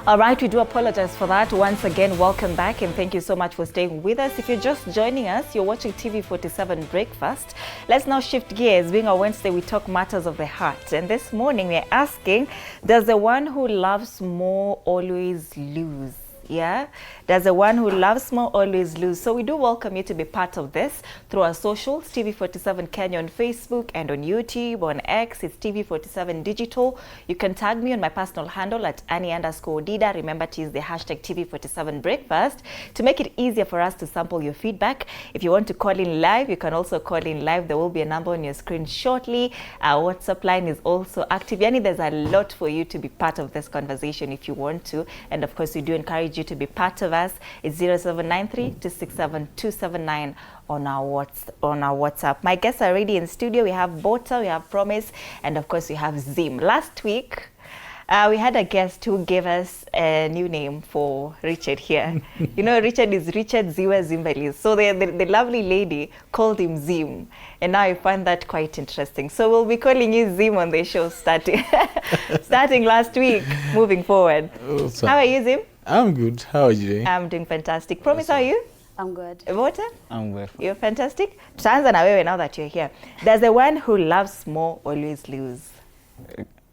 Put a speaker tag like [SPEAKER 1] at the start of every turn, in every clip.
[SPEAKER 1] All right, we do apologize for that. Once again, welcome back and thank you so much for staying with us. If you're just joining us, you're watching TV47 Breakfast. Let's now shift gears. Being a Wednesday, we talk matters of the heart. And this morning, we're asking, does the one who loves more always lose? Yeah, does the one who loves more always lose? So we do welcome you to be part of this through our socials, TV47 Kenya on Facebook and on YouTube, on X, it's TV47 Digital. You can tag me on my personal handle at Annie_Dida. Remember to use the hashtag TV47 Breakfast to make it easier for us to sample your feedback. If you want to call in live, you can also call in live. There will be a number on your screen shortly. Our WhatsApp line is also active. Yani, there's a lot for you to be part of this conversation if you want to. And of course, we do encourage you to be part of us. It's 0793-267-279 on our WhatsApp. My guests are already in studio. We have Bota, we have Promise, and of course we have Zim. Last week, we had a guest who gave us a new name for Richard here. You know, Richard is Richard Ziwa Zimbalis. So the lovely lady called him Zim. And now I find that quite interesting. So we'll be calling you Zim on the show starting last week, moving forward. How are you, Zim?
[SPEAKER 2] I'm good. How are you doing?
[SPEAKER 1] I'm doing fantastic. Promise, how are you?
[SPEAKER 3] I'm good.
[SPEAKER 1] Vota?
[SPEAKER 2] I'm good.
[SPEAKER 1] You're fantastic. Tutaanza na wewe now that you're here. Does the one who loves more always lose?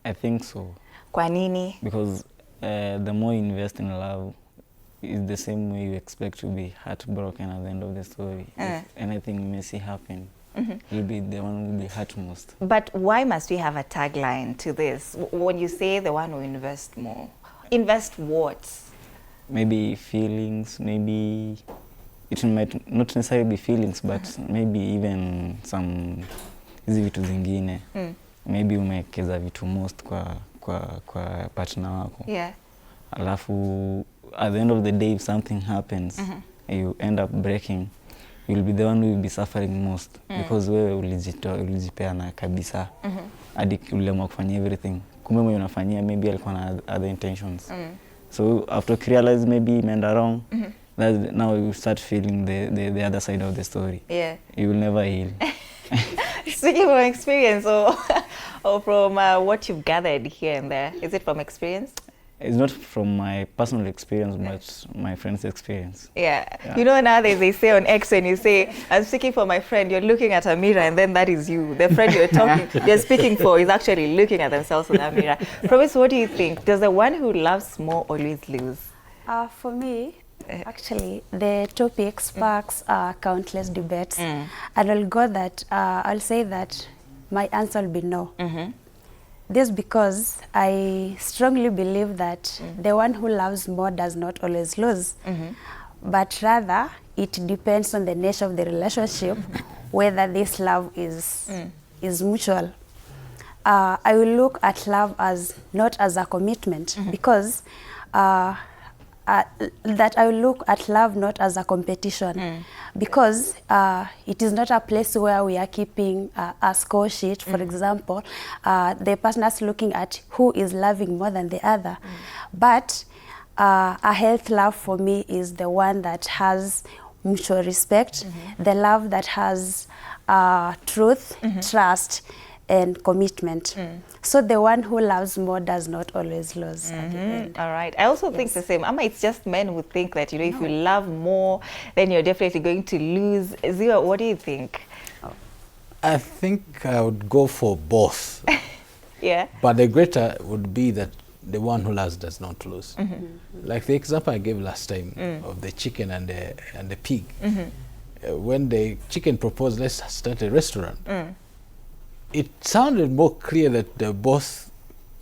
[SPEAKER 4] I think so.
[SPEAKER 1] Kwa nini?
[SPEAKER 4] Because the more you invest in love, it's the same way you expect to be heartbroken at the end of the story. If anything messy happen, you'll be the one who will be hurt most.
[SPEAKER 1] But why must we have a tagline to this? When you say the one who invests more, invest what?
[SPEAKER 4] Maybe feelings, maybe it might not necessarily be feelings, but maybe even some hizi vitu zingine. Maybe umekeza vitu most kwa partner wako.
[SPEAKER 1] Yeah.
[SPEAKER 4] Alafu at the end of the day, if something happens, you end up breaking, you'll be the one who will be suffering most because wewe ulijipeana kabisa. Hadi uliamua kufanya everything. Kumbe mwenye unafanyia maybe alikuwa na other intentions. So after realize maybe imeenda wrong, now you start feeling the other side of the story.
[SPEAKER 1] Yeah.
[SPEAKER 4] You will never heal.
[SPEAKER 1] Speaking from experience or from what you've gathered here and there, is it from experience?
[SPEAKER 4] It's not from my personal experience, but my friend's experience.
[SPEAKER 1] Yeah. You know, nowadays they say on X, when you say, I'm speaking for my friend, you're looking at a mirror and then that is you. The friend you're speaking for is actually looking at themselves in that mirror. Promise, what do you think? Does the one who loves more always lose?
[SPEAKER 3] For me, actually, the topic sparks countless debates. And I'll say that my answer will be no. This because I strongly believe that the one who loves more does not always lose, but rather it depends on the nature of the relationship, whether this love is mutual. I will look at love as not as a commitment, because that I will look at love not as a competition, because it is not a place where we are keeping a score sheet. For example, the partner's looking at who is loving more than the other. But a healthy love for me is the one that has mutual respect, the love that has truth, trust, and commitment. So the one who loves more does not always lose.
[SPEAKER 1] All right. I also think the same. Ama, it's just men who think that, you know, if you love more, then you're definitely going to lose. Ziwa, what do you think?
[SPEAKER 2] I think I would go for both.
[SPEAKER 1] Yeah.
[SPEAKER 2] But the greater would be that the one who loves does not lose. Like the example I gave last time of the chicken and the pig. When the chicken proposed, let's start a restaurant, it sounded more clear that they're both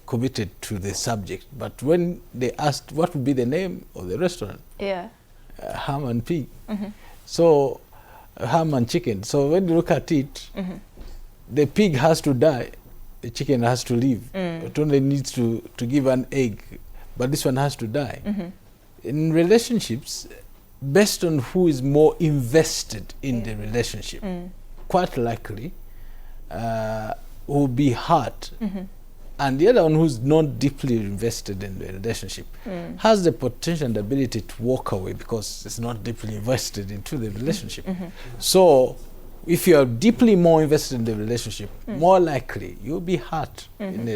[SPEAKER 2] committed to the subject. But when they asked what would be the name of the restaurant, ham and pig. So ham and chicken. So when you look at it, the pig has to die, the chicken has to live. It only needs to give an egg, but this one has to die. In relationships, based on who is more invested in the relationship, quite likely will be hurt. And the other one who's not deeply invested in the relationship has the potential and ability to walk away because it's not deeply invested into the relationship. So if you are deeply more invested in the relationship, more likely you'll be hurt in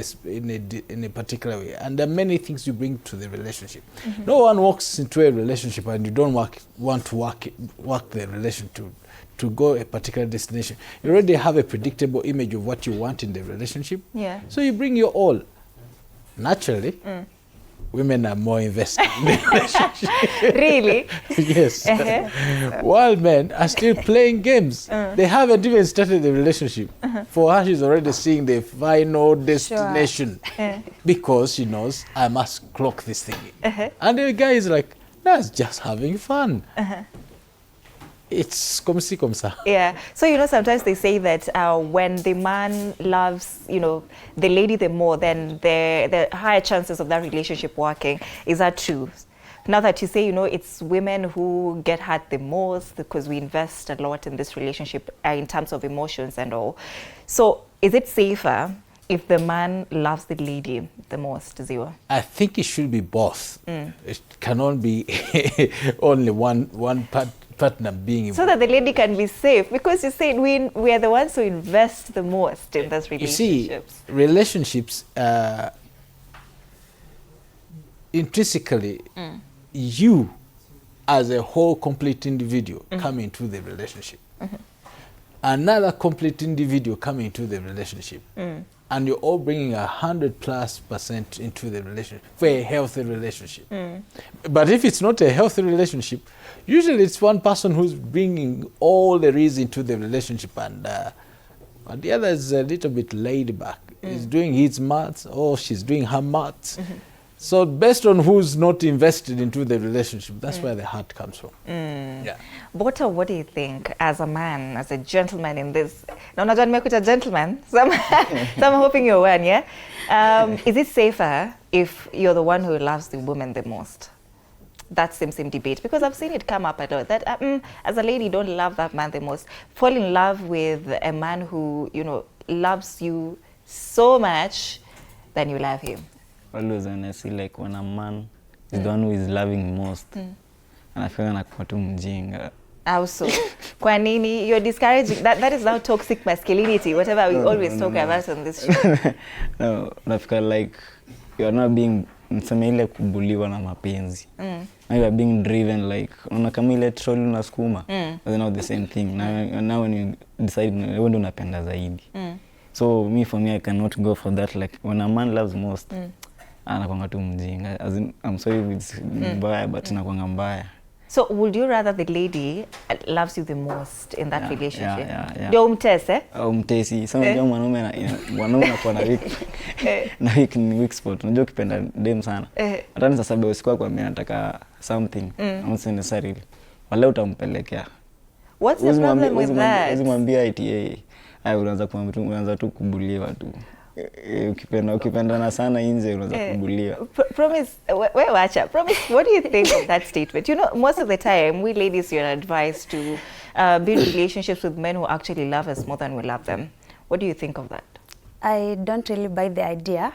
[SPEAKER 2] a particular way. And there are many things you bring to the relationship. No one walks into a relationship and you don't want to work the relation to go a particular destination. You already have a predictable image of what you want in the relationship. Yeah. So you bring your all. Naturally, women are more invested in the relationship.
[SPEAKER 1] Really?
[SPEAKER 2] Yes. While men are still playing games. They haven't even started the relationship. For her, she's already seeing the final destination. Because she knows, I must clock this thing. And the guy is like, that's just having fun. It's comme ci, comme ça.
[SPEAKER 1] Yeah. So, sometimes they say that when the man loves, the lady the more, then the higher chances of that relationship working. Is that true? Now that you say, it's women who get hurt the most because we invest a lot in this relationship in terms of emotions and all. So, is it safer if the man loves the lady the most, Ziwa?
[SPEAKER 2] I think it should be both. It cannot be only one partner being involved.
[SPEAKER 1] So that the lady can be safe, because you said we are the ones who invest the most in those relationships.
[SPEAKER 2] You see, relationships, intrinsically, you as a whole complete individual come into the relationship. Another complete individual come into the relationship. And you're all bringing 100+% into the relationship for a healthy relationship. But if it's not a healthy relationship, usually it's one person who's bringing all the reason into the relationship, and the other is a little bit laid back. He's doing his maths, or she's doing her maths. So based on who's not invested into the relationship, that's where the heart comes from. Yeah.
[SPEAKER 1] Bota, what do you think as a man, as a gentleman in this? No, not a gentleman. So I'm hoping you're one, yeah? Is it safer if you're the one who loves the woman the most? That same debate, because I've seen it come up a lot, that as a lady, don't love that man the most. Fall in love with a man who, loves you so much, then you love him.
[SPEAKER 4] Always when I see like when a man is the one who is loving most, and I feel like tu mjinga.
[SPEAKER 1] Also, kwa nini you're discouraging that is now toxic masculinity, whatever we always talk about on this show.
[SPEAKER 4] No, I feel like you are not being mseme ile kubuliwa na mapenzi. Now you are being driven like una kama ile troll unasukuma. That's not the same thing. Now when you decide wewe ndo unapenda zaidi. So for me I cannot go for that. Like when a man loves most, anakuanga tu mjinga. As in, I'm sorry if it's mbaya, but inakuanga mbaya.
[SPEAKER 1] So would you rather the lady loves you the most in that relationship?
[SPEAKER 4] Yeah.
[SPEAKER 1] Ndio umtese?
[SPEAKER 4] Umtesi. Sasa unajua mwanaume anakuwa na weak spot. Unajua ukipenda dem sana. Hata ni sasa usiku kwa mimi nataka something. Not necessarily. Wale utampelekea.
[SPEAKER 1] What's the problem with that?
[SPEAKER 4] Uzimwambia iti unaanza tu kubuliwa tu. Ukipendana sana nje unaanza kubuliwa.
[SPEAKER 1] Promise, wewe wacha. Promise, what do you think of that statement? Most of the time we ladies are advised to build relationships with men who actually love us more than we love them. What do you think of that?
[SPEAKER 3] I don't really buy the idea.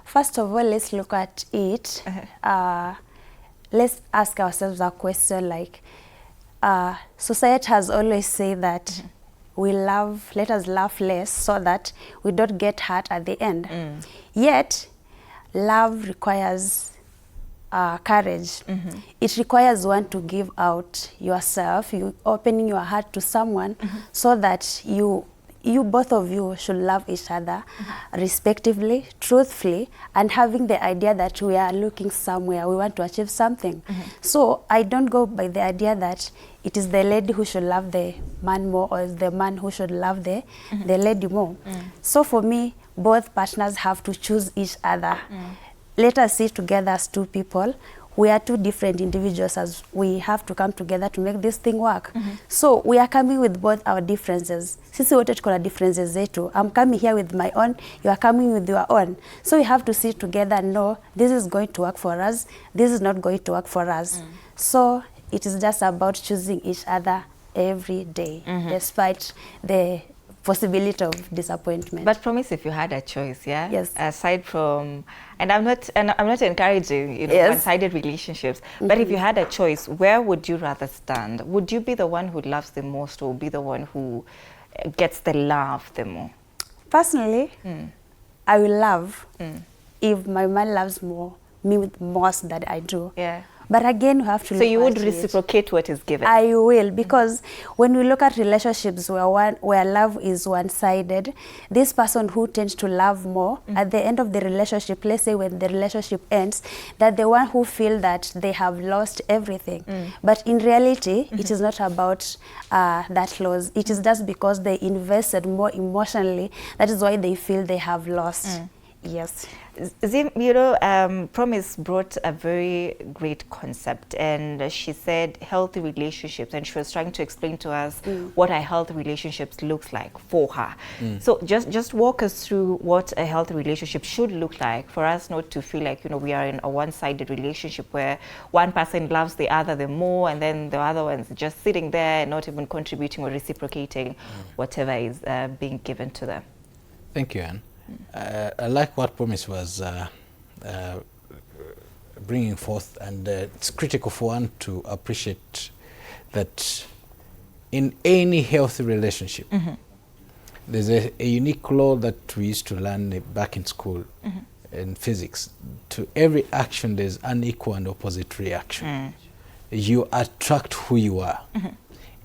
[SPEAKER 3] First of all, let's look at it. Let's ask ourselves a question like, society has always said that let us laugh less so that we don't get hurt at the end. Yet, love requires courage. It requires one to give out yourself, you opening your heart to someone so that you both of you should love each other respectively, truthfully, and having the idea that we are looking somewhere, we want to achieve something. So I don't go by the idea that it is the lady who should love the man more or the man who should love the lady more. So for me, both partners have to choose each other. Let us sit together as two people. We are two different individuals, as we have to come together to make this thing work. So we are coming with both our differences. Sisi wote tuko na differences zetu. I'm coming here with my own, you are coming with your own. So we have to sit together and know this is going to work for us, this is not going to work for us. So it is just about choosing each other every day, despite the possibility of disappointment.
[SPEAKER 1] But promise, if you had a choice, yeah?
[SPEAKER 3] Yes.
[SPEAKER 1] Aside from, and I'm not encouraging,
[SPEAKER 3] Yes.
[SPEAKER 1] one-sided relationships, but if you had a choice, where would you rather stand? Would you be the one who loves the most, or be the one who gets the love the more?
[SPEAKER 3] Personally, I will love if my man loves me with most that I do.
[SPEAKER 1] Yeah.
[SPEAKER 3] But again, you have to
[SPEAKER 1] So you would
[SPEAKER 3] at it.
[SPEAKER 1] reciprocate what is given?
[SPEAKER 3] I will, because when we look at relationships where love is one-sided, this person who tends to love more, at the end of the relationship, let's say when the relationship ends, that the one who feel that they have lost everything. But in reality, it is not about that loss. It is just because they invested more emotionally. That is why they feel they have lost. Yes.
[SPEAKER 1] Zim, Promise brought a very great concept, and she said healthy relationships, and she was trying to explain to us what a healthy relationships looks like for her. So just walk us through what a healthy relationship should look like for us not to feel like, we are in a one-sided relationship where one person loves the other the more, and then the other one's just sitting there and not even contributing or reciprocating whatever is being given to them.
[SPEAKER 2] Thank you, Anne. I like what Promise was bringing forth, and it's critical for one to appreciate that in any healthy relationship, there's a unique law that we used to learn back in school in physics. To every action, there's an equal and opposite reaction. You attract who you are.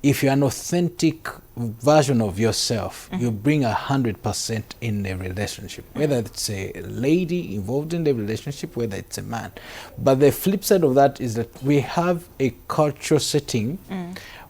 [SPEAKER 2] If you're an authentic version of yourself, you bring 100% in a relationship, whether it's a lady involved in the relationship, whether it's a man. But the flip side of that is that we have a cultural setting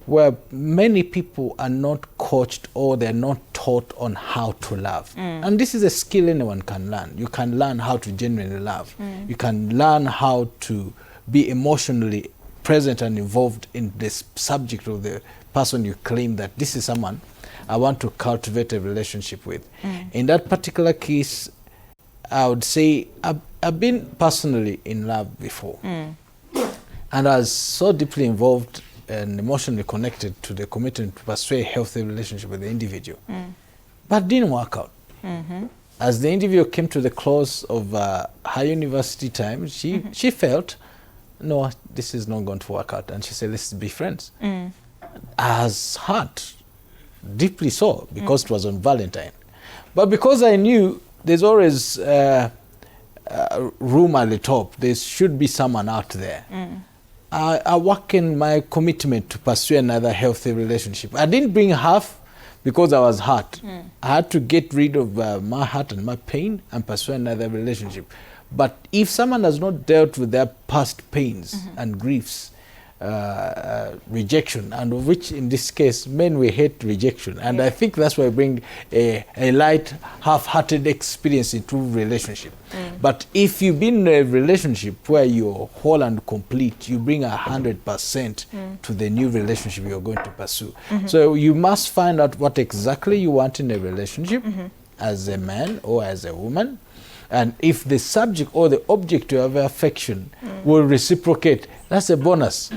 [SPEAKER 2] where many people are not coached, or they're not taught on how to love. And this is a skill anyone can learn. You can learn how to genuinely love. You can learn how to be emotionally present and involved in this subject of the person you claim that this is someone I want to cultivate a relationship with. In that particular case, I would say I've been personally in love before. And I was so deeply involved and emotionally connected to the commitment to pursue a healthy relationship with the individual. But it didn't work out. As the individual came to the close of her university time, she felt, no, this is not going to work out. And she said, let's be friends. I was hurt, deeply so, because it was on Valentine. But because I knew there's always room at the top, there should be someone out there, I work in my commitment to pursue another healthy relationship. I didn't bring half because I was hurt. I had to get rid of my hurt and my pain and pursue another relationship. But if someone has not dealt with their past pains and griefs, rejection, and of which in this case men we hate rejection, and I think that's why I bring a light, half-hearted experience into relationship. But if you've been in a relationship where you're whole and complete, you bring 100% to the new relationship you're going to pursue. So you must find out what exactly you want in a relationship as a man or as a woman. And if the subject or the object of affection will reciprocate, that's a bonus.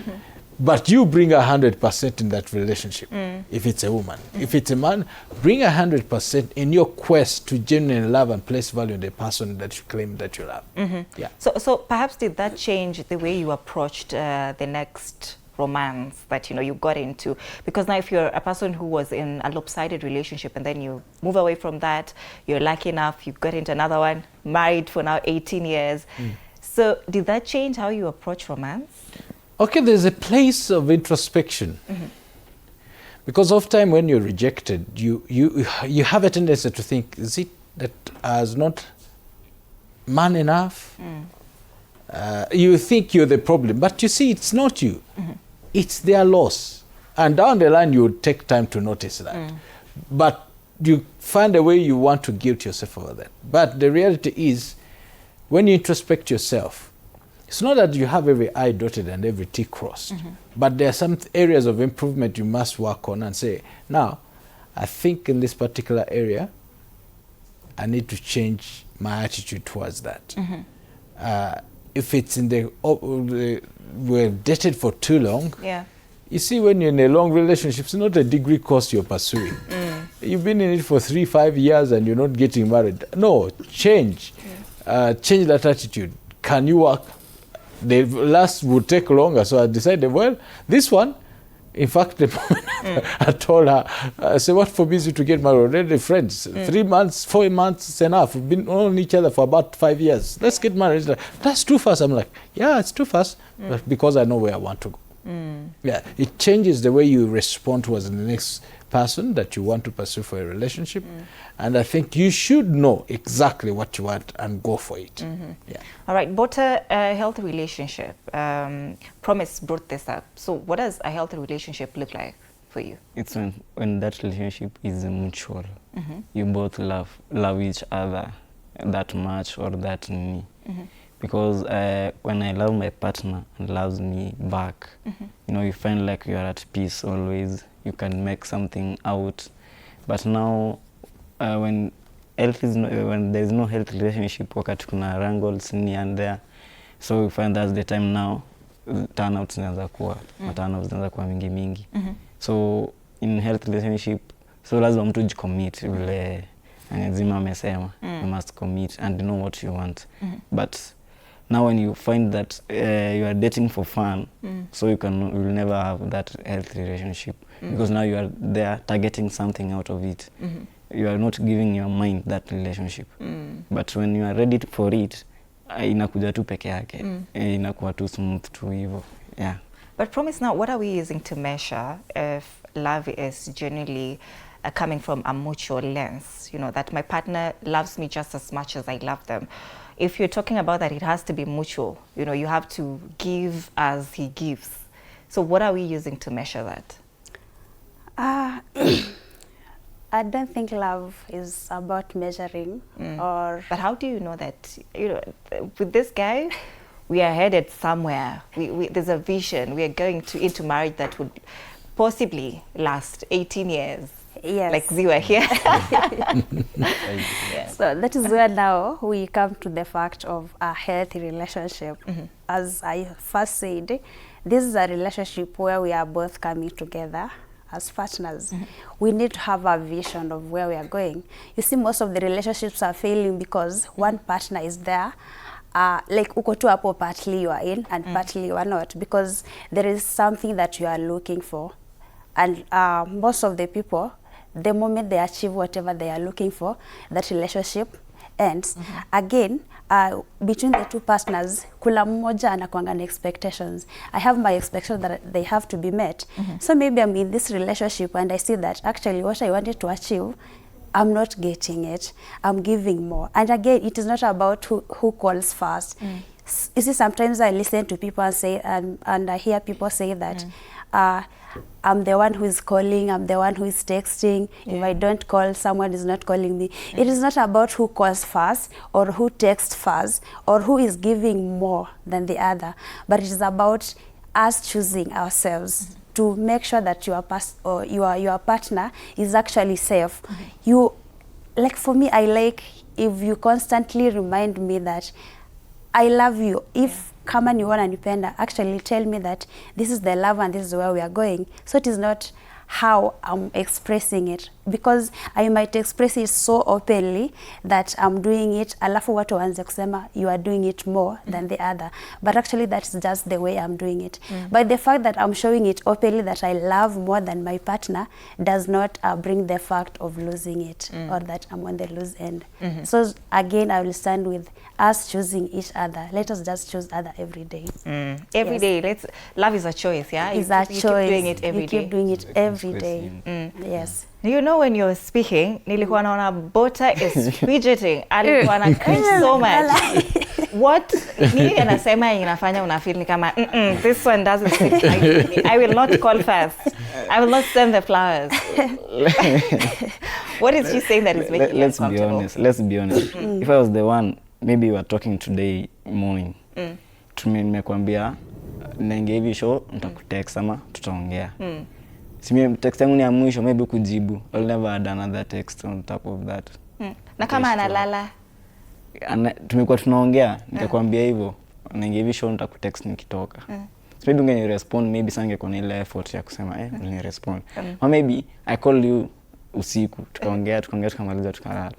[SPEAKER 2] But you bring 100% in that relationship, if it's a woman. If it's a man, bring 100% in your quest to genuinely love and place value in the person that you claim that you love. Yeah.
[SPEAKER 1] So perhaps did that change the way you approached the next romance that you got into? Because now if you're a person who was in a lopsided relationship and then you move away from that, you're lucky enough, you got into another one, married for now 18 years. So did that change how you approach romance?
[SPEAKER 2] Okay, there's a place of introspection. Because often when you're rejected, you have a tendency to think, is it that I was not man enough? You think you're the problem, but you see it's not you. It's their loss. And down the line, you would take time to notice that. But you find a way you want to guilt yourself over that. But the reality is, when you introspect yourself, it's not that you have every I dotted and every T crossed, but there are some areas of improvement you must work on and say, now, I think in this particular area, I need to change my attitude towards that. If it's in we're dated for too long, you see, when you're in a long relationship, it's not a degree course you're pursuing. you've been in it for 3-5 years and you're not getting married. No, change. Change that attitude. Can you work? The last would take longer, so I decided, well, this one, in fact, the moment I told her, I said, what forbids you to get married? We're already friends. 3 months, 4 months is enough. We've been on each other for about 5 years. Let's get married. That's too fast. I'm like, yeah, it's too fast, but because I know where I want to go. Yeah, it changes the way you respond towards the next person that you want to pursue for a relationship. And I think you should know exactly what you want and go for it. Yeah.
[SPEAKER 1] All right, but a healthy relationship, Promise brought this up. So what does a healthy relationship look like for you?
[SPEAKER 4] It's when that relationship is mutual. You both love each other that much or that me. Because when I love my partner and loves me back, you know, you find like you are at peace always. You can make something out. But now, when there's no healthy relationship, wakati kuna wrangles near and there, so we find that's the time now turnouts zinaanza kuwa mingi. So in healthy relationship, so lazima mtu jicommit vile Zima amesema. You must commit and know what you want. But now when you find that you are dating for fun, so you will never have that healthy relationship, because now you are there targeting something out of it. You are not giving your mind that relationship. But when you are ready for it, inakuja tu peke yake. Inakuwa tu smooth tu hivyo. Yeah.
[SPEAKER 1] But Promise, now what are we using to measure if love is genuinely coming from a mutual lens? You know, that my partner loves me just as much as I love them. If you're talking about that, it has to be mutual. You know, you have to give as he gives. So what are we using to measure that?
[SPEAKER 3] I don't think love is about measuring or...
[SPEAKER 1] But how do you know that, you know, with this guy, we are headed somewhere. There's a vision. We are going into marriage that would possibly last 18 years.
[SPEAKER 3] Yes.
[SPEAKER 1] Like we were here.
[SPEAKER 3] So that is where now we come to the fact of a healthy relationship. As I first said, this is a relationship where we are both coming together as partners. We need to have a vision of where we are going. You see, most of the relationships are failing because one partner is there, like uko tu hapo, partly you are in and partly you are not, because there is something that you are looking for. And most of the people, the moment they achieve whatever they are looking for, that relationship ends. Again, between the two partners, kula mmoja anakuanga na expectations. I have my expectations that they have to be met. So maybe I'm in this relationship and I see that actually what I wanted to achieve, I'm not getting it. I'm giving more. And again, it is not about who calls first. You see, sometimes I listen to people and say, and I hear people say that, I'm the one who is calling, I'm the one who is texting. If I don't call, someone is not calling me. It is not about who calls first or who texts first or who is giving more than the other, but it is about us choosing ourselves to make sure that your partner is actually safe. You, like for me, I like if you constantly remind me that I love you. If kama ni wananipenda, actually tell me that this is the love and this is where we are going. So it is not how I'm expressing it, because I might express it so openly that I'm doing it, alafu watu waanze kusema you are doing it more than the other, but actually that's just the way I'm doing it. But the fact that I'm showing it openly that I love more than my partner does not bring the fact of losing it or that I'm on the loose end. So again, I will stand with us choosing each other. Let us just choose other every day.
[SPEAKER 1] Every day. Love is a choice, yeah?
[SPEAKER 3] It's a choice.
[SPEAKER 1] You keep doing it every day.
[SPEAKER 3] You keep doing it every day. Yes.
[SPEAKER 1] You know, when you're speaking, nilikuwa naona Bota is fidgeting. Alikuwa na cringe so much. What nini anasema inafanya unafeel ni kama this one doesn't sit right with me. I will not call first. I will not send the flowers. What is she saying that is making you uncomfortable?
[SPEAKER 4] Let's be honest. If I was the one, maybe we are talking today morning. Nimekuambia naingia hivi show, nitakutext ama tutaongea. Simi text yangu ni ya mwisho, maybe kujibu. I'll never add another text on top of that.
[SPEAKER 1] Na kama analala?
[SPEAKER 4] Tumekuwa tunaongea, nitakwambia hivyo. Naingia hivi show, nitakutext nikitoka. So maybe ungeni respond, maybe sange kuna ile effort ya kusema uni respond. Or maybe I call you usiku tukaongea tukamaliza tukalala.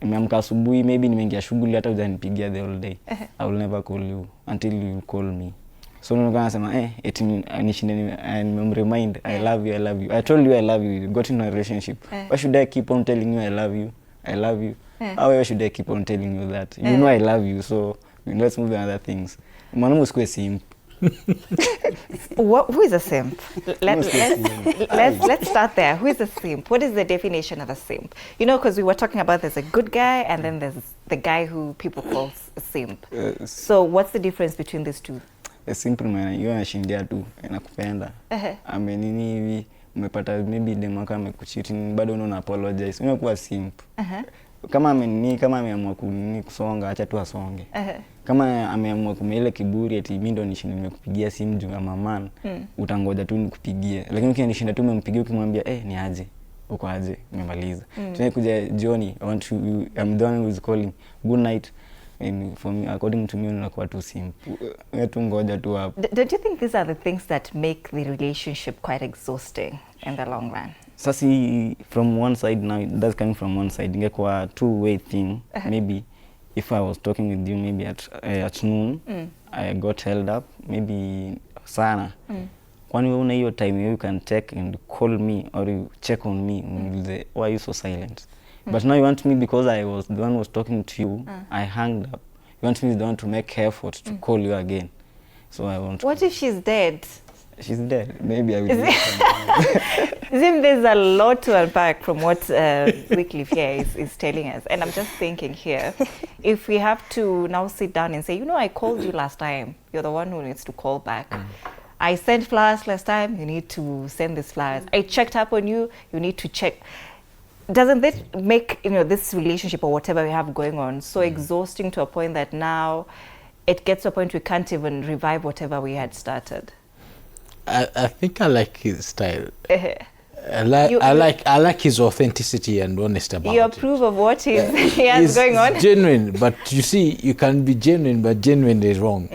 [SPEAKER 4] Nimeamka asubuhi, maybe nimeingia shughuli, hata hujanipigia the whole day. I will never call you until you call me. So nilikuwa nasema eti nishinde nimemremind I love you, I love you. I told you I love you. You got in a relationship. Why should I keep on telling you I love you? I love you. Why should I keep on telling you that? You know I love you, so let's move on other things. Mwanamume usikue simp.
[SPEAKER 1] Who is a simp? Let's start there. Who is a simp? What is the definition of a simp? You know, because we were talking about there's a good guy and then there's the guy who people call a simp. So what's the difference between these two?
[SPEAKER 4] A simp man, you anashindia tu anakupenda. Amenini hivi umepata maybe demaka amekucheat bado unaona apologize. Unakuwa simp. Kama ameamua kusonga, acha tu asonge. Kama ameamua kumele kiburi eti mimi ndo nishinda nimekupigia simu juu kama man, utangoja tu nikupigie. Lakini ukinishinda tu umempigia ukimwambia ni aje, uko aje, nimemaliza. Tunakuja Johnny, I want you, I'm the one who is calling. Good night. And for me, according to me, unakuwa tu simple. Wetu ngoja tu hapo.
[SPEAKER 1] Don't you think these are the things that make the relationship quite exhausting in the long run?
[SPEAKER 4] Sasi, from one side now, that's coming from one side. Ingekuwa two-way thing. Maybe if I was talking with you, maybe at noon, I got held up, maybe sana. Kwani wewe una hiyo time, you can check and call me or you check on me. Why are you so silent? But now you want me, because I was the one who was talking to you, I hung up. You want me the one to make effort to call you again. So I want.
[SPEAKER 1] What if she's dead?
[SPEAKER 4] She's dead. Maybe I will.
[SPEAKER 1] There's a lot to unpack from what Wycliffe here is telling us. And I'm just thinking here, if we have to now sit down and say, you know, I called you last time. You're the one who needs to call back. I sent flowers last time. You need to send these flowers. I checked up on you. You need to check. Doesn't that make, you know, this relationship or whatever we have going on so exhausting to a point that now it gets to a point we can't even revive whatever we had started?
[SPEAKER 2] I think I like his style. I like his authenticity and honesty about it.
[SPEAKER 1] You approve of what he has going on?
[SPEAKER 2] Genuine, but you see, you can be genuine, but genuinely wrong.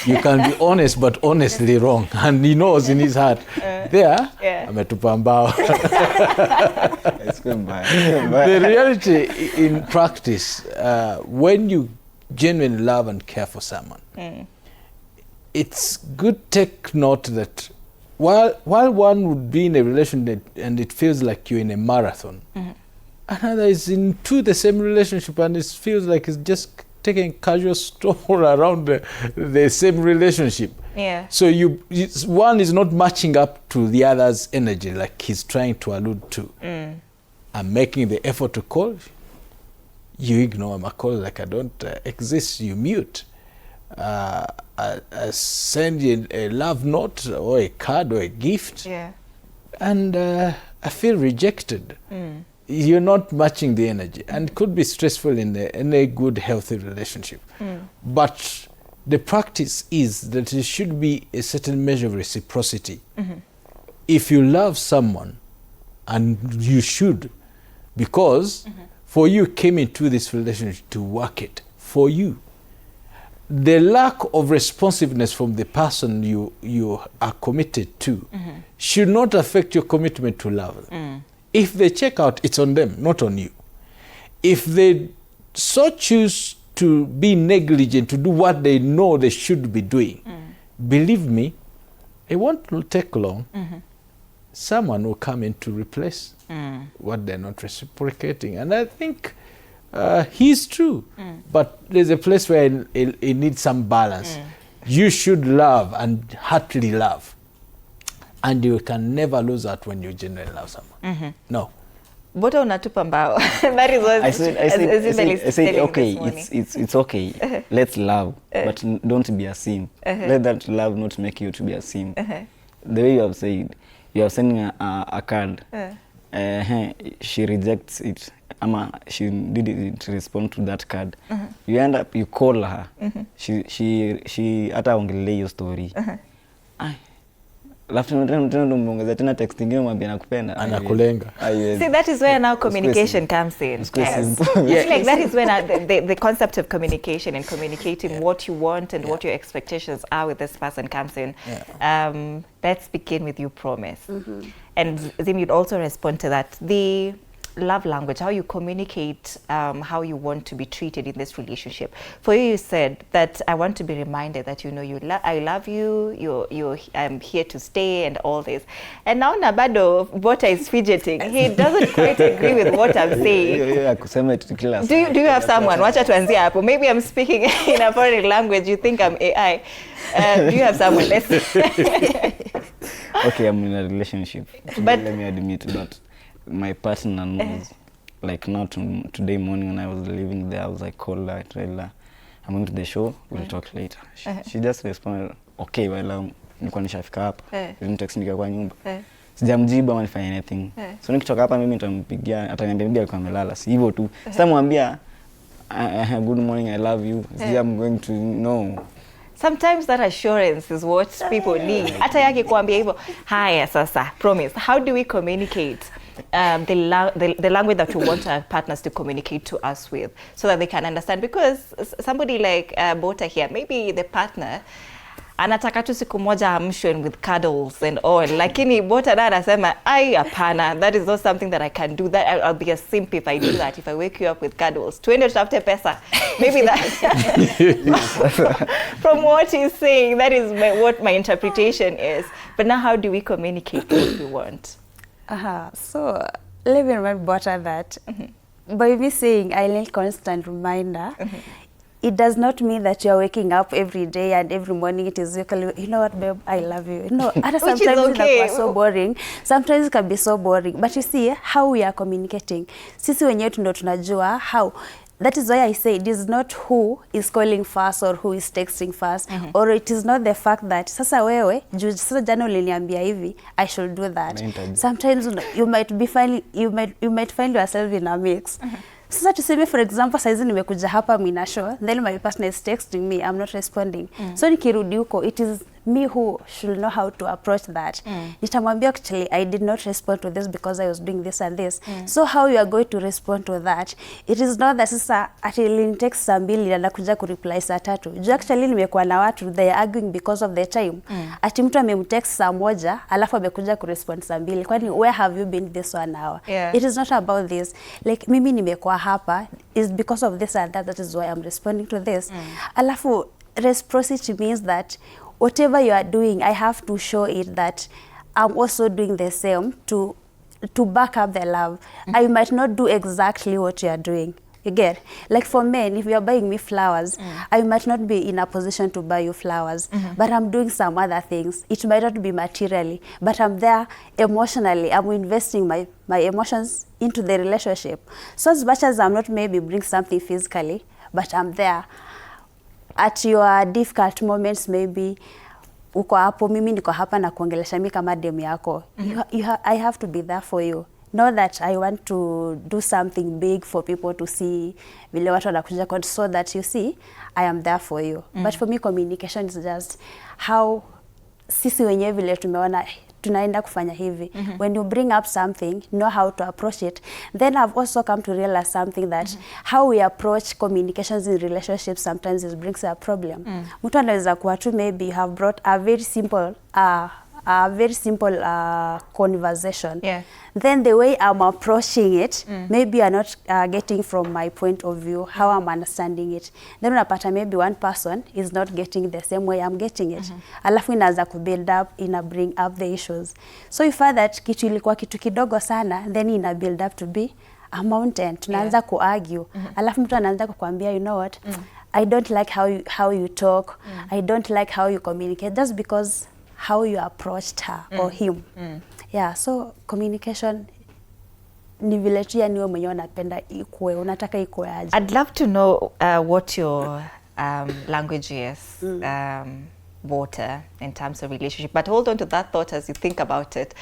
[SPEAKER 2] You can be honest, but honestly wrong. And he knows in his heart, ametupa mbao. The reality in practice, when you genuinely love and care for someone, it's good to take note that while one would be in a relationship and it feels like you're in a marathon, another is into the same relationship and it feels like it's just taking casual stroll around the same relationship.
[SPEAKER 1] Yeah.
[SPEAKER 2] So one is not matching up to the other's energy, like he's trying to allude to. I'm making the effort to call. You ignore my call like I don't exist. You mute. I send you a love note or a card or a gift, and I feel rejected. You're not matching the energy, and it could be stressful in a good, healthy relationship. But the practice is that there should be a certain measure of reciprocity. If you love someone, and you should, because for you came into this relationship to work it for you. The lack of responsiveness from the person you are committed to should not affect your commitment to love. If they check out, it's on them, not on you. If they so choose to be negligent, to do what they know they should be doing, believe me, it won't take long. Someone will come in to replace what they're not reciprocating. And I think he's true, but there's a place where it needs some balance. You should love and heartily love, and you can never lose that when you genuinely love someone. No.
[SPEAKER 1] Bota unatupa mbao. That is what
[SPEAKER 4] I said okay, it's okay. Let's love, but don't be a simp. Let that love not make you to be a simp. The way you have said, you are sending a card. She rejects it. She didn't respond to that card. You end up, you call her. She hata ongelea hiyo story. Alafu tena muongeza tena text nyingine mwambie nakupenda.
[SPEAKER 2] Anakulenga.
[SPEAKER 1] See, that is where now communication comes in. Yes. Like that is when the concept of communication and communicating what you want and what your expectations are with this person comes in. Let's begin with you, promise. And Zim, you'd also respond to that. The love language, how you communicate how you want to be treated in this relationship. For you, you said that I want to be reminded that, you know, I love you, I'm here to stay and all this. And now Nabado, Bota is fidgeting. He doesn't quite agree with what I'm saying. Do you have someone? Wacha tuanzie hapo. Maybe I'm speaking in a foreign language. You think I'm AI. Do you have someone?
[SPEAKER 4] Okay, I'm in a relationship. But let me admit that my partner knows, like not today morning when I was leaving there, I was like, call her, tell her, I'm going to the show, we'll talk later. She just responded, okay, well, nilikuwa nishafika hapa. Text nikiwa kwa nyumba. Sijamjibu ama nifanye anything. So nikitoka hapa mimi nitampigia, ataniambia bibi alikuwa amelala. Si hivyo tu. Sasa mwambia good morning, I love you. I'm going to know.
[SPEAKER 1] Sometimes that assurance is what people need. Hata yake kuambia hivyo, haya sasa, promise. How do we communicate the language that we want our partners to communicate to us with, so that they can understand? Because somebody like Bota here, maybe the partner anataka tu siku moja amshwe with cuddles and all, lakini Bota na anasema ai hapana, that is not something that I can do. That I'll be a simp if I do that. If I wake you up with cuddles, tuende tutafute pesa. Maybe that from what he's saying, that is what my interpretation is. But now how do we communicate what we want?
[SPEAKER 3] So let me remind Bota that by me saying I need constant reminder, it does not mean that you're waking up every day and every morning it is you know what, babe, I love you. No, sometimes it's so boring. Sometimes it can be so boring. But you see how we are communicating. Sisi wenyewe ndo tunajua how. That is why I say it is not who is calling first or who is texting first, or it is not the fact that sasa wewe sasa jana uliniambia hivi, I should do that. Sometimes you might find yourself in a mix. Sasa tuseme for example, saizi nimekuja hapa mina show, then my partner is texting me, I'm not responding. So nikirudi huko, it is me who should know how to approach that. Nitamwambia actually I did not respond to this because I was doing this and this. So how you are going to respond to that? It is not that sasa ati text saa 2 na nakuja ku reply saa 3. Ju actually nimekuwa na watu they are arguing because of the time. Ati mtu amemtext saa 1 alafu amekuja ku respond saa 2. Kwani where have you been this 1 hour? It is not about this. Like mimi nimekuwa hapa is because of this and that is why I'm responding to this. Alafu reciprocity means that whatever you are doing, I have to show it that I'm also doing the same to back up the love. I might not do exactly what you are doing. You get? Like for men, if you are buying me flowers, I might not be in a position to buy you flowers, but I'm doing some other things. It might not be materially, but I'm there emotionally. I'm investing my emotions into the relationship. So as much as I'm not maybe bring something physically, but I'm there. At your difficult moments, maybe uko hapo, mimi niko hapa na kuongelesha mimi kama demu yako. I have to be there for you. Not that I want to do something big for people to see vile watu wanakuja kwa, so that you see I am there for you. But for me communication is just how sisi wenyewe vile tumeona tunaenda kufanya hivi. When you bring up something, know how to approach it. Then I've also come to realize something that how we approach communications in relationships sometimes it brings a problem. Mtu anaweza kuwa tu maybe you have brought a very simple conversation. Then the way I'm approaching it, maybe you're not getting from my point of view, how I'm understanding it. Then unapata maybe one person is not getting the same way I'm getting it. Alafu inaanza kubuild up, bring up the issues. So if that kitu ilikuwa kitu kidogo sana, then ina build up to be a mountain. Tunaanza kuargue. Alafu mtu anaanza kukwambia, you know what, I don't like how you talk, I don't like how you communicate, just because how you approached her or him. Yeah, so communication ni vile tu yani wewe mwenyewe unapenda ikue, unataka ikue aje.
[SPEAKER 1] I'd love to know what your language is, Bota, in terms of relationship. But hold on to that thought as you think about it.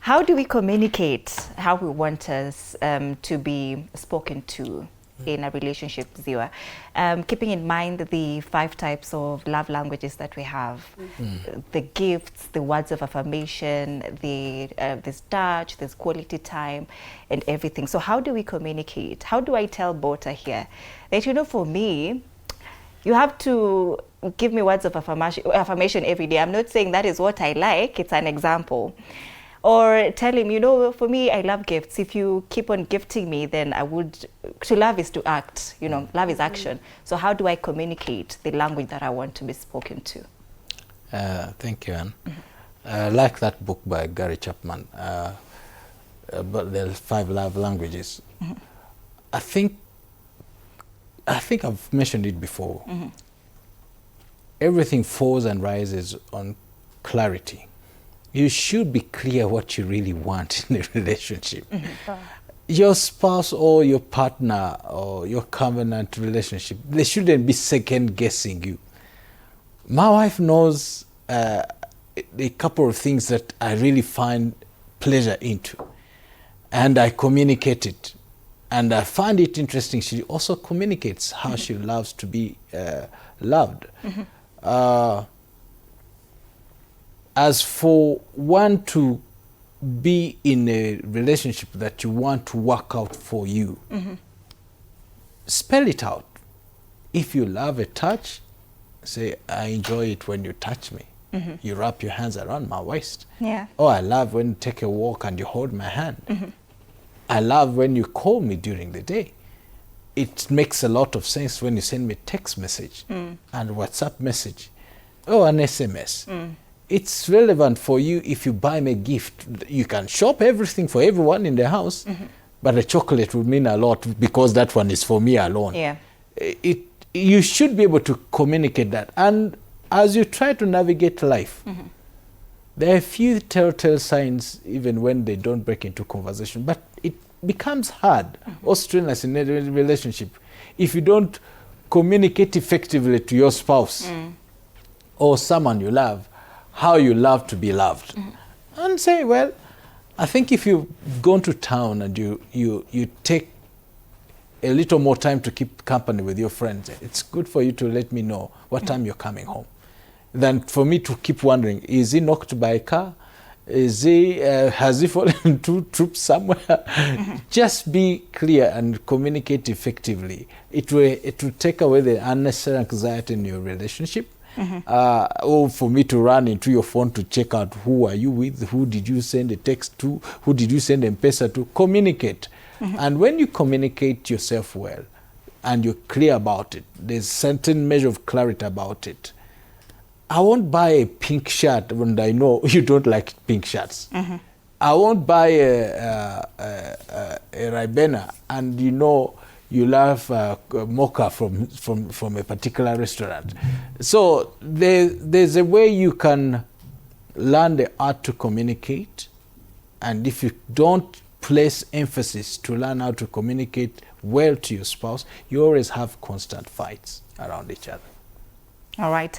[SPEAKER 1] How do we communicate how we want us to be spoken to in a relationship, Ziwa? Keeping in mind the 5 types of love languages that we have, the gifts, the words of affirmation, there's touch, there's quality time, and everything. So how do we communicate? How do I tell Bota here that, you know, for me, you have to give me words of affirmation every day? I'm not saying that is what I like, it's an example. Or tell him, you know, for me, I love gifts. If you keep on gifting me, then I would, to love is to act, you know, love is action. So how do I communicate the language that I want to be spoken to?
[SPEAKER 2] Thank you, Anne. I like that book by Gary Chapman, but the 5 love languages. I think I've mentioned it before. Everything falls and rises on clarity. You should be clear what you really want in a relationship. Your spouse or your partner or your covenant relationship, they shouldn't be second guessing you. My wife knows a couple of things that I really find pleasure into, and I communicate it. And I find it interesting, she also communicates how she loves to be loved. As for one to be in a relationship that you want to work out for you, spell it out. If you love a touch, say, I enjoy it when you touch me. You wrap your hands around my waist. Oh, I love when you take a walk and you hold my hand. I love when you call me during the day. It makes a lot of sense when you send me a text message and WhatsApp message or an SMS. It's relevant for you if you buy me a gift. You can shop everything for everyone in the house, but a chocolate would mean a lot because that one is for me alone. You should be able to communicate that. And as you try to navigate life, there are a few telltale signs even when they don't break into conversation, but it becomes hard or strenuous in a relationship if you don't communicate effectively to your spouse or someone you love how you love to be loved. And say, well, I think if you've gone to town and you take a little more time to keep company with your friends, it's good for you to let me know what time you're coming home than for me to keep wondering, is he knocked by a car? Is he, has he fallen into troops somewhere? Just be clear and communicate effectively. It will take away the unnecessary anxiety in your relationship. Or for me to run into your phone to check out who are you with, who did you send a text to, who did you send a M-Pesa to. Communicate. And when you communicate yourself well and you're clear about it, there's a certain measure of clarity about it. I won't buy a pink shirt when I know you don't like pink shirts. I won't buy a Ribena and you know you love mocha from a particular restaurant. So there's a way you can learn the art to communicate, and if you don't place emphasis to learn how to communicate well to your spouse, you always have constant fights around each other.
[SPEAKER 1] All right.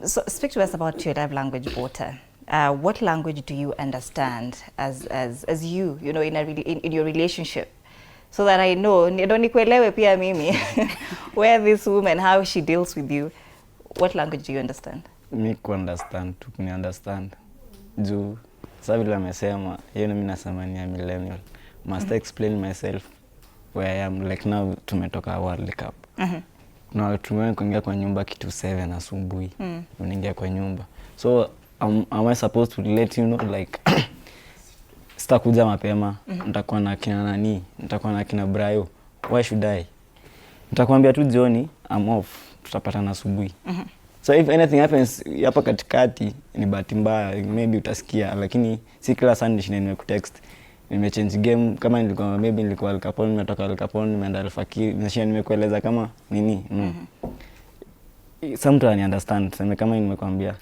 [SPEAKER 1] So speak to us about your love language, Bota. What language do you understand as you know, in your relationship? So that I know, nikuelewe pia mimi, where this woman, how she deals with you. What language do you understand?
[SPEAKER 4] Mi understand, to understand. Juu, sa vile amesema, hiyo mimi nasema ni millennial. Must explain myself where I am. Like now, tumetoka World Cup. Na tumewahi kuingia kwa nyumba kitu 7 asubuhi. Unaingia kwa nyumba. So, am I supposed to let you know, like, sitakuja mapema, nitakuwa na kina nani, nitakuwa na kina Brayo. Why should I? Nitakwambia tu jioni, I'm off, tutapatana asubuhi. So if anything happens hapa katikati, ni bahati mbaya, maybe utasikia, lakini si kila saa nimekutext. Nimechange game, kama nilikuwa maybe nilikuwa Al Capone, nimetoka Al Capone, nimeenda Alfakiri, nimekueleza kama nini. Some to understand, sema kama nimekwambia.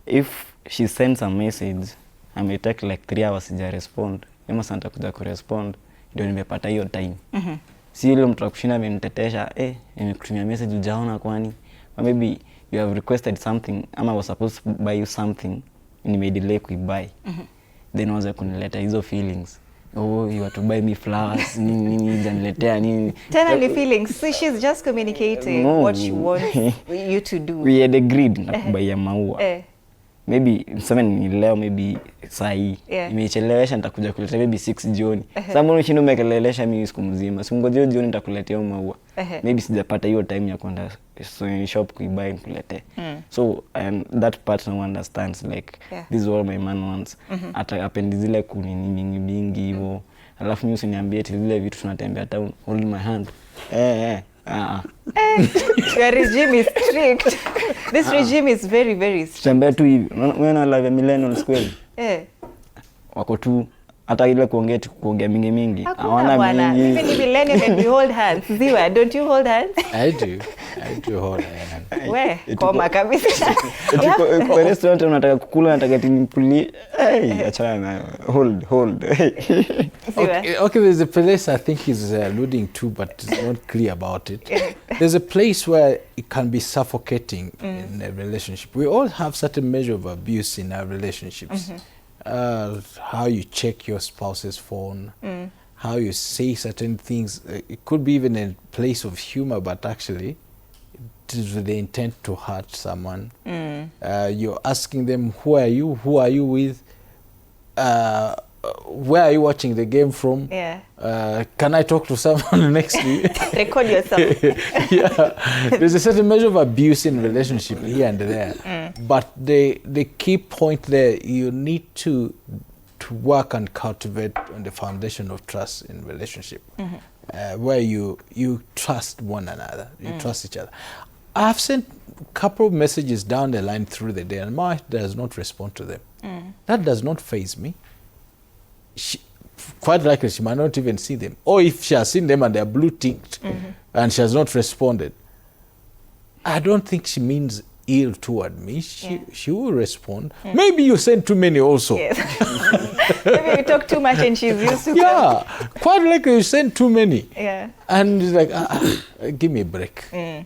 [SPEAKER 4] If she sends a message, I may take like 3 hours sija respond. Ema santa kuja kurespond, ndio nimepata hiyo time. Si ile mtu akushinda amenitetesha, nimekutumia message hujaona kwani? Or maybe you have requested something, ama I was supposed to buy you something, nimedelay kuibuy. Then waza kunileta hizo feelings. Oh, you have to buy me flowers, nini janiletea nini.
[SPEAKER 1] Tell her feelings. So she's just communicating what she wants you to do.
[SPEAKER 4] We had agreed na kubuy maua. maybe niseme ni leo maybe saa hii imechelewesha nitakuja kuletea maybe 6 jioni. Sasa mbona ushinda umekelelesha mimi siku mzima? Si ngoje jioni nitakuletea maua. Maybe sijapata hiyo time ya kwenda shop kuibuy nikuletee. So that partner understands like this is what my man wants. Ata apendi zile kunini mingi hivyo. Alafu mimi usiniambie eti zile vitu tunatembea town hold my hand.
[SPEAKER 1] Your regime is strict. This regime is very, very strict.
[SPEAKER 4] Tembea tu hivi. Unaona live millennials kweli? Wako tu hata ile kuongea mingi.
[SPEAKER 1] Hawana mingi. Even the millennials can hold hands. Ziwa, don't you hold hands?
[SPEAKER 2] I do hold hands.
[SPEAKER 1] Where? Koma kabisa.
[SPEAKER 4] Kwa restaurant unataka kukula nataka tinipuli. Achana nayo. Hold.
[SPEAKER 2] Okay, there's a place I think he's alluding to, but it's not clear about it. There's a place where it can be suffocating in a relationship. We all have certain measure of abuse in our relationships. How you check your spouse's phone, how you say certain things. It could be even a place of humor, but actually it is with the intent to hurt someone. You're asking them, who are you with? Where are you watching the game from? Can I talk to someone next to you?
[SPEAKER 1] Record yourself.
[SPEAKER 2] There's a certain measure of abuse in relationship here and there. But the key point there, you need to work and cultivate on the foundation of trust in relationship, where you trust one another, you trust each other. I've sent a couple of messages down the line through the day, and my wife does not respond to them. That does not faze me. Quite likely she might not even see them, or if she has seen them and they are blue ticked and she has not responded, I don't think she means ill toward me. She will respond. Maybe you send too many also.
[SPEAKER 1] Maybe you talk too much and she's used to
[SPEAKER 2] quite likely you send too many. And it's like, give me a break,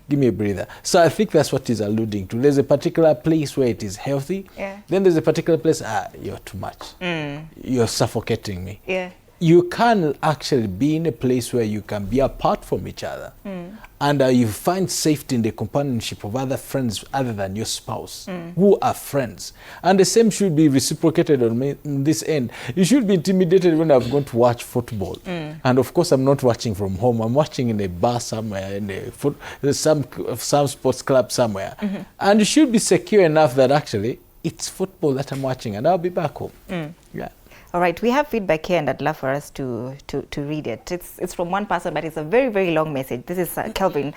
[SPEAKER 2] give me a breather. So I think that's what he's alluding to. There's a particular place where it is healthy. Then there's a particular place, you're too much. You're suffocating me. You can actually be in a place where you can be apart from each other. And you find safety in the companionship of other friends other than your spouse, who are friends. And the same should be reciprocated on this end. You should be intimidated when I've gone to watch football. And of course, I'm not watching from home. I'm watching in a bar somewhere, in some sports club somewhere. And you should be secure enough that actually, it's football that I'm watching, and I'll be back home.
[SPEAKER 1] All right, we have feedback here, and I'd love for us to read it. It's from one person, but it's a very, very long message. This is Kelvin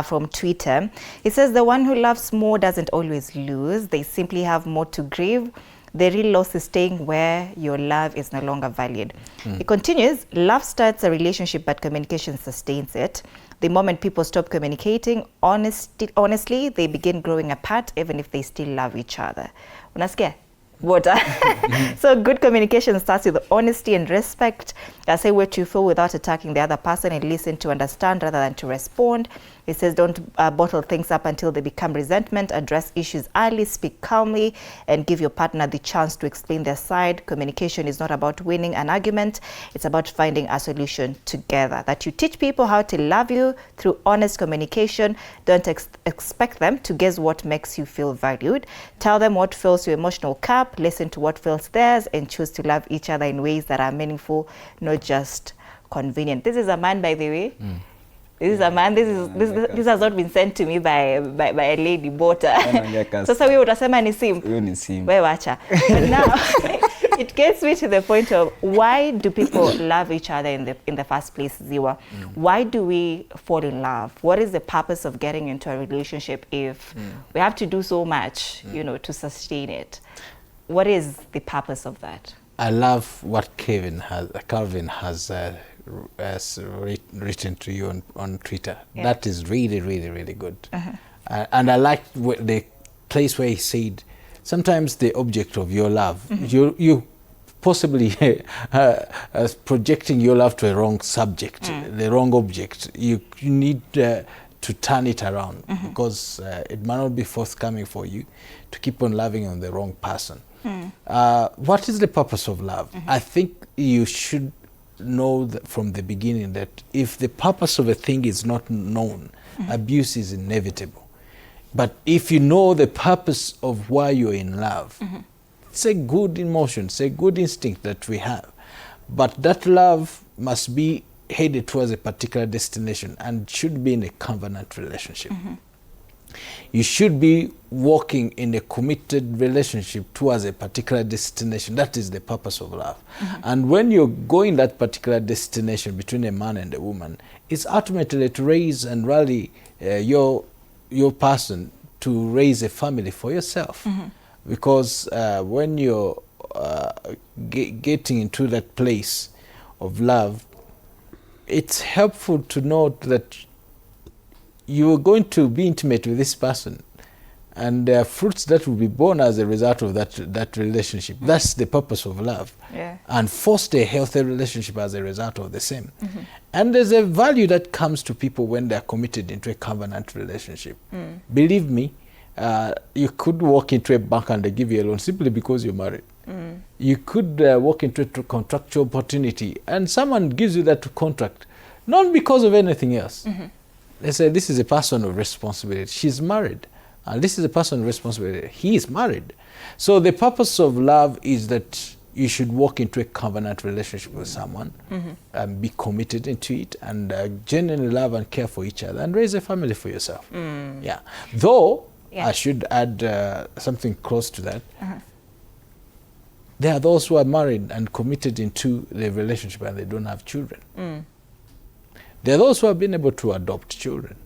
[SPEAKER 1] from Twitter. He says, the one who loves more doesn't always lose. They simply have more to grieve. The real loss is staying where your love is no longer valued. He continues, love starts a relationship, but communication sustains it. The moment people stop communicating honestly, they begin growing apart, even if they still love each other. Unasikia? Water. So good communication starts with honesty and respect. Say what you feel without attacking the other person, and listen to understand rather than to respond. It says don't bottle things up until they become resentment. Address issues early, speak calmly, and give your partner the chance to explain their side. Communication is not about winning an argument. It's about finding a solution together. That you teach people how to love you through honest communication. Don't expect them to guess what makes you feel valued. Tell them what fills your emotional cup. Listen to what fills theirs, and choose to love each other in ways that are meaningful, not just convenient. This is a man, by the way. This is a man. This has not been sent to me by a lady, but sasa wewe utasema ni sim. Wewe wacha. But now it gets me to the point of, why do people love each other in the first place, Ziwa? Why do we fall in love? What is the purpose of getting into a relationship if we have to do so much, to sustain it? What is the purpose of that?
[SPEAKER 2] I love what Calvin has written to you on Twitter. That is really, really, really good. And I like the place where he said, sometimes the object of your love, you possibly projecting your love to a wrong subject, the wrong object. You need to turn it around, because it might not be forthcoming for you to keep on loving on the wrong person. What is the purpose of love? I think you should know that from the beginning that if the purpose of a thing is not known, abuse is inevitable. But if you know the purpose of why you're in love, it's a good emotion, it's a good instinct that we have. But that love must be headed towards a particular destination and should be in a covenant relationship. You should be walking in a committed relationship towards a particular destination. That is the purpose of love. And when you're going that particular destination between a man and a woman, it's ultimately to raise and rally your person to raise a family for yourself. Because when you're getting into that place of love, it's helpful to note that you are going to be intimate with this person, and there are fruits that will be born as a result of that relationship. That's the purpose of love. And foster a healthy relationship as a result of the same. And there's a value that comes to people when they're committed into a covenant relationship. Believe me, you could walk into a bank and they give you a loan simply because you're married. You could walk into a contractual opportunity and someone gives you that contract, not because of anything else. They say, this is a person of responsibility. She's married. And this is a person of responsibility. He is married. So the purpose of love is that you should walk into a covenant relationship with someone and be committed into it and genuinely love and care for each other and raise a family for yourself. Yeah. Though, I should add something close to that. There are those who are married and committed into the relationship and they don't have children. There are those who have been able to adopt children.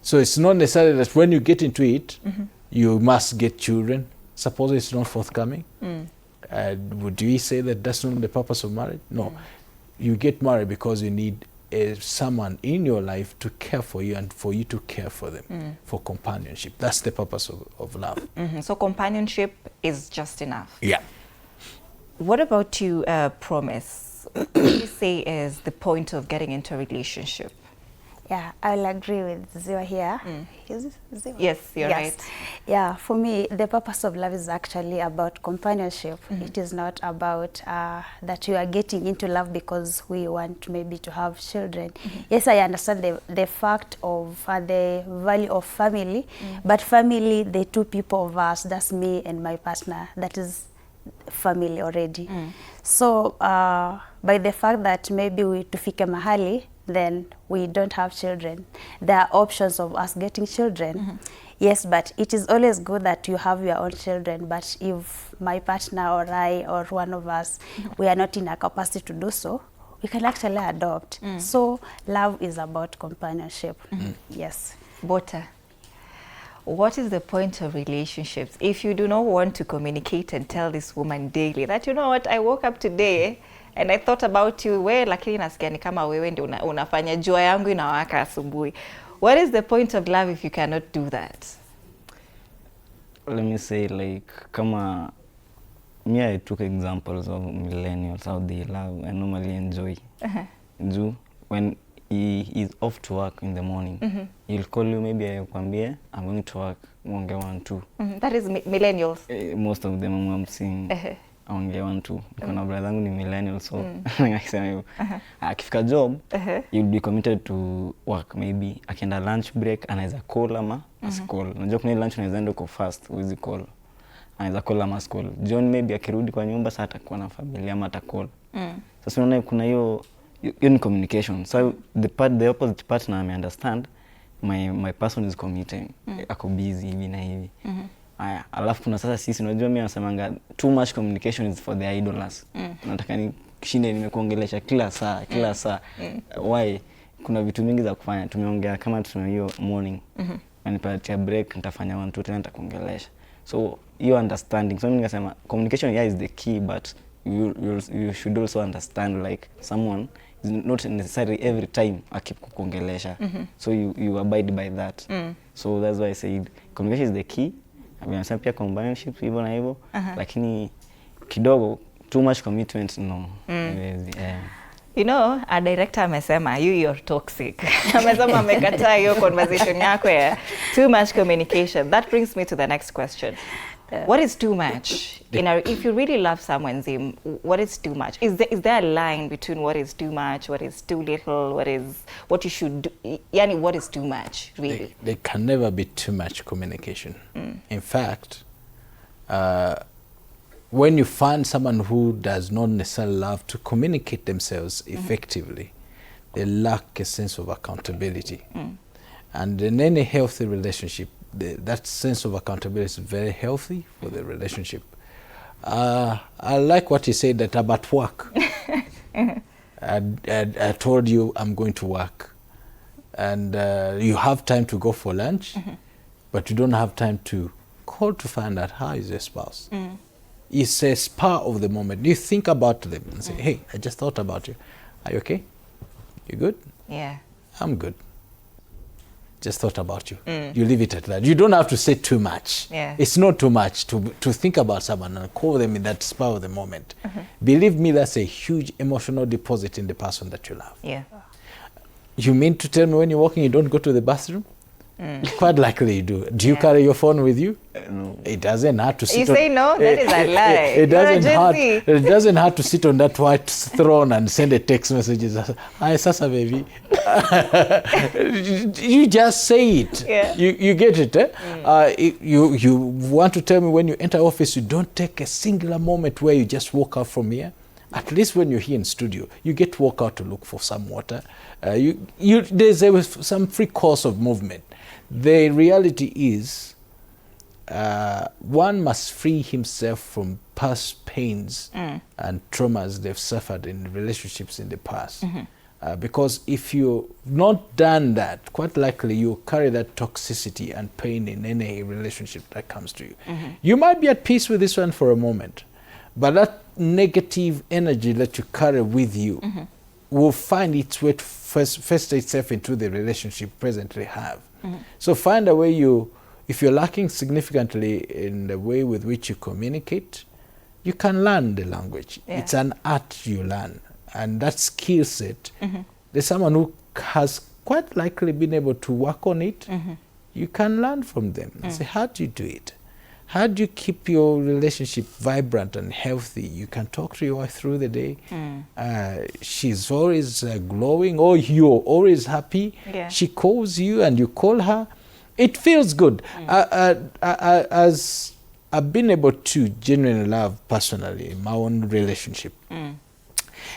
[SPEAKER 2] So it's not necessarily that when you get into it, you must get children. Suppose it's not forthcoming. Would we say that that's not the purpose of marriage? No. You get married because you need someone in your life to care for you and for you to care for them, for companionship. That's the purpose of love.
[SPEAKER 1] So companionship is just enough.
[SPEAKER 2] Yeah. What
[SPEAKER 1] about you, promise? What do you say is the point of getting into a relationship?
[SPEAKER 3] Yeah, I'll agree with Ziwa here. Is this Ziwa?
[SPEAKER 1] Yes, you're right.
[SPEAKER 3] Yeah, for me, the purpose of love is actually about companionship. It is not about that you are getting into love because we want maybe to have children. Yes, I understand the fact of the value of family, but family, the two people of us, that's me and my partner, that is family already. So by the fact that maybe we tufike mahali, then we don't have children, there are options of us getting children. Yes, but it is always good that you have your own children, but if my partner or I or one of us, we are not in a capacity to do so, we can actually adopt. So love is about companionship. Yes.
[SPEAKER 1] Bota, what is the point of relationships if you do not want to communicate and tell this woman daily that, you know what, I woke up today and I thought about you, lakini nasikia ni kama wewe ndio unafanya jua yangu inawaka asubuhi. What is the point of love if you cannot do that?
[SPEAKER 4] Let me say, like, kama me, I took examples of millennials, how they love and normally enjoy. When he is off to work in the morning, he'll call you, maybe akwambie, I'm going to work, mwonge 1-2.
[SPEAKER 1] That is millennials?
[SPEAKER 4] Most of them I'm seeing. Aongee 1-2. Kuna brother yangu ni millennial, so akisema hivyo. Akifika job, you'll be committed to work. Maybe akienda lunch break, anaweza call ama asicall. Unajua kuna lunch unaweza enda uko fast, huwezi call. Anaweza call ama asicall. John maybe akirudi kwa nyumba sasa atakuwa na familia ama atacall. Sasa unaona kuna hiyo ni communication. So the opposite partner may understand my person is committing. Ako busy hivi na hivi. Aya, alafu kuna sasa sisi unajua mimi nasemanga too much communication is for the idlers. Nataka ni shinde nimekuongelesha kila saa. Why? Kuna vitu mingi za kufanya. Tumeongea kama tuna hiyo morning. Nipatia break nitafanya 1-2 tena nitakuongelesha. So you understanding. So mimi ningesema communication is the key, but you should also understand like someone is not necessarily every time akip kukuongelesha. So you abide by that. So that's why I said communication is the key. Nasema pia companionship hivyo na hivyo, lakini kidogo too much commitment no.
[SPEAKER 1] You know, a director amesema you're toxic. Amesema amekataa hiyo conversation yako ya too much communication. That brings me to the next question. What is too much? If you really love someone, Zim, what is too much? Is there a line between what is too much, what is too little, what you should do? Yani, what is too much, really?
[SPEAKER 2] There can never be too much communication. In fact, when you find someone who does not necessarily love to communicate themselves effectively, they lack a sense of accountability. And in any healthy relationship, that sense of accountability is very healthy for the relationship. I like what you said that about work. I told you I'm going to work, and you have time to go for lunch, but you don't have time to call to find out how is your spouse. It's a spur of the moment. You think about them and say, hey, I just thought about you. Are you okay? You good?
[SPEAKER 1] Yeah.
[SPEAKER 2] I'm good. Just thought about you. You leave it at that. You don't have to say too much.
[SPEAKER 1] Yeah.
[SPEAKER 2] It's not too much to think about someone and call them in that spur of the moment. Believe me, that's a huge emotional deposit in the person that you love.
[SPEAKER 1] Yeah.
[SPEAKER 2] You mean to tell me when you're walking you don't go to the bathroom? Quite likely you do. Do you carry your phone with you?
[SPEAKER 4] No.
[SPEAKER 2] It doesn't have to sit
[SPEAKER 1] You say no? That is a lie.
[SPEAKER 2] It doesn't have to sit on that white throne and send a text messages. Hi, Sasa baby. You just say it.
[SPEAKER 1] Yeah.
[SPEAKER 2] You get it, eh? You want to tell me when you enter office, you don't take a singular moment where you just walk out from here. At least when you're here in studio, you get to walk out to look for some water. There's some free course of movement. The reality is, one must free himself from past pains and traumas they've suffered in relationships in the past. Because if you've not done that, quite likely you'll carry that toxicity and pain in any relationship that comes to you. You might be at peace with this one for a moment, but that negative energy that you carry with you will find its way to fester itself into the relationship you presently have. So find a way if you're lacking significantly in the way with which you communicate, you can learn the language.
[SPEAKER 1] Yeah.
[SPEAKER 2] It's an art you learn. And that skill set, there's someone who has quite likely been able to work on it. You can learn from them and say, how do you do it? How do you keep your relationship vibrant and healthy? You can talk to your wife through the day. She's always glowing, or you're always happy.
[SPEAKER 1] Yeah.
[SPEAKER 2] She calls you and you call her. It feels good. As I've been able to genuinely love personally in my own relationship,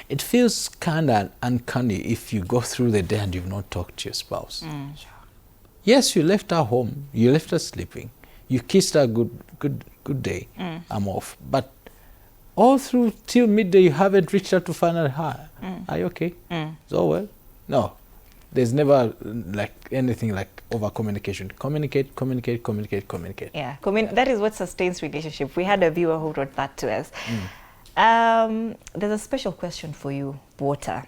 [SPEAKER 2] it feels kind of uncanny if you go through the day and you've not talked to your spouse. Yes, you left her home, you left her sleeping, you kissed her good day, I'm off. But all through till midday you haven't reached out to find out, hi, are you okay? It's all well? No. There's never like anything like over communication. Communicate.
[SPEAKER 1] Yeah, that is what sustains relationship. We had a viewer who wrote that to us. There's a special question for you, Water.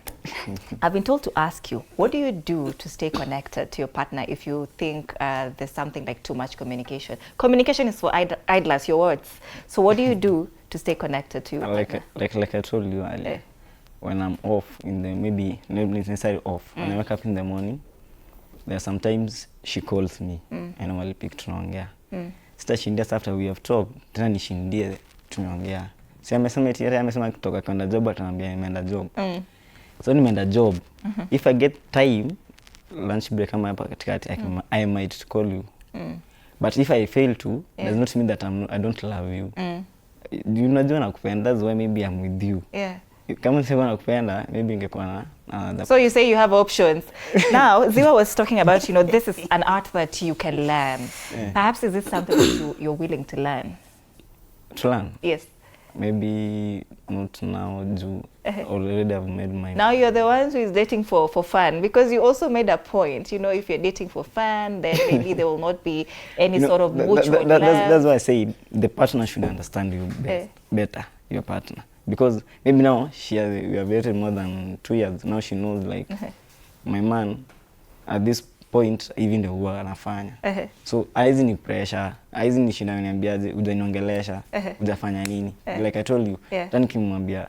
[SPEAKER 1] I've been told to ask you, what do you do to stay connected to your partner if you think there's something like too much communication? Communication is for idlers, your words. So what do you do to stay connected to your partner?
[SPEAKER 4] Like I told you earlier, when I'm off, maybe not necessarily off, when I wake up in the morning, there are sometimes she calls me and I'll pick tunaongea. Sitashindia after we have talked, tena nishindie tunaongea. Si amesema kutoka kwenda job, ataniambia nimeenda job. So nimeenda job. If I get time, lunch break kama hapa katikati, I might call you. But if I fail to, does not mean that I don't love you. Unajua nakupenda, that's why maybe I'm with you.
[SPEAKER 1] Yeah.
[SPEAKER 4] Kama sema nakupenda, maybe ingekuwa na
[SPEAKER 1] So you say you have options. Now, Ziwa was talking about, this is an art that you can learn. Perhaps is this something that you're willing to learn?
[SPEAKER 4] To learn?
[SPEAKER 1] Yes.
[SPEAKER 4] Maybe not now, already I've made my...
[SPEAKER 1] Now you're the ones who is dating for fun, because you also made a point, if you're dating for fun, then maybe there will not be any sort of mutual love.
[SPEAKER 4] That's why I say the partner should understand you better, your partner. Because maybe now, we have dated more than 2 years, now she knows like, my man, at this point, even the huwa anafanya. So, haizi ni pressure, haizi ni shida uniambiaje, ujaniongelesha, ujafanya nini. Like I told you, tani kimwambia,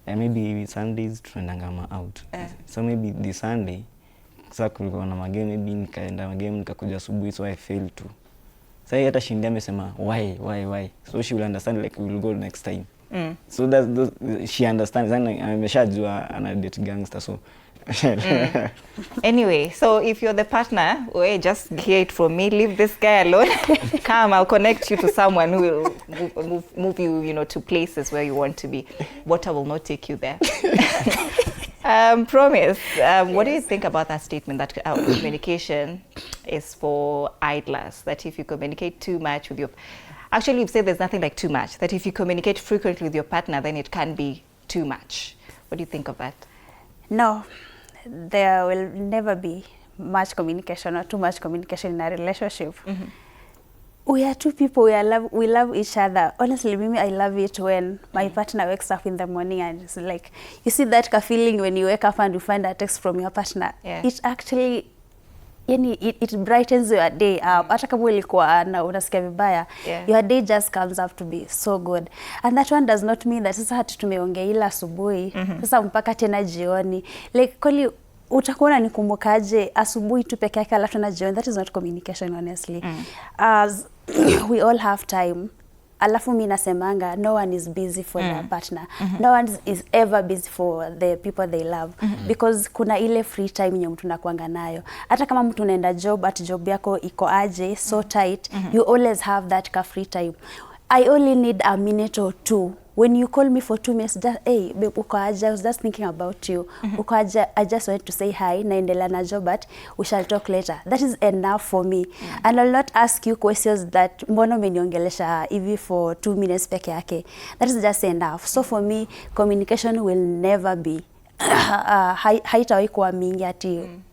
[SPEAKER 4] maybe Sundays tunaendanga out. So maybe this Sunday, sasa kulikuwa na magame, maybe nikaenda magame, nikakuja asubuhi, so I failed to Sasa hata Shindia amesema why. So she will understand like we will go next time. So that she understands, and ameshajua ana date gangster so.
[SPEAKER 1] Anyway, so if you're the partner, just hear it from me, leave this guy alone. Come, I'll connect you to someone who will move you, to places where you want to be. Water will not take you there. Promise, what do you think about that statement that communication is for idlers? That if you communicate too much with your... Actually, you've said there's nothing like too much. That if you communicate frequently with your partner, then it can be too much. What do you think of that?
[SPEAKER 3] No, there will never be much communication or too much communication in a relationship. We are two people, we love each other. Honestly, Mimi, I love it when my partner wakes up in the morning and it's like, you see that feeling when you wake up and you find a text from your partner.
[SPEAKER 1] Yeah.
[SPEAKER 3] It actually, it brightens your day up. Hata kama ulikuwa na unasikia vibaya, your day just comes up to be so good. And that one does not mean that sasa hatu tumeongea ila asubuhi, sasa mpaka tena jioni. Like, kweli utakuwa unanikumbukaje asubuhi tu peke yake alafu na jioni? That is not communication, honestly. As we all have time. Alafu mimi nasemanga, no one is busy for their partner. No one is ever busy for the people they love. Because kuna ile free time yenye mtu nakuanga nayo. Hata kama mtu unaenda job, at job yako iko aje, so tight, you always have that free time. I only need a minute or two. When you call me for 2 minutes, just, hey, babe, uko aje? I was just thinking about you. Uko aje? I just wanted to say hi, naendelea na job, but we shall talk later. That is enough for me. And I'll not ask you questions that mbona umeniongelesha hivi for 2 minutes peke yake. That is just enough. So for me, communication will never be haitawahi kuwa mingi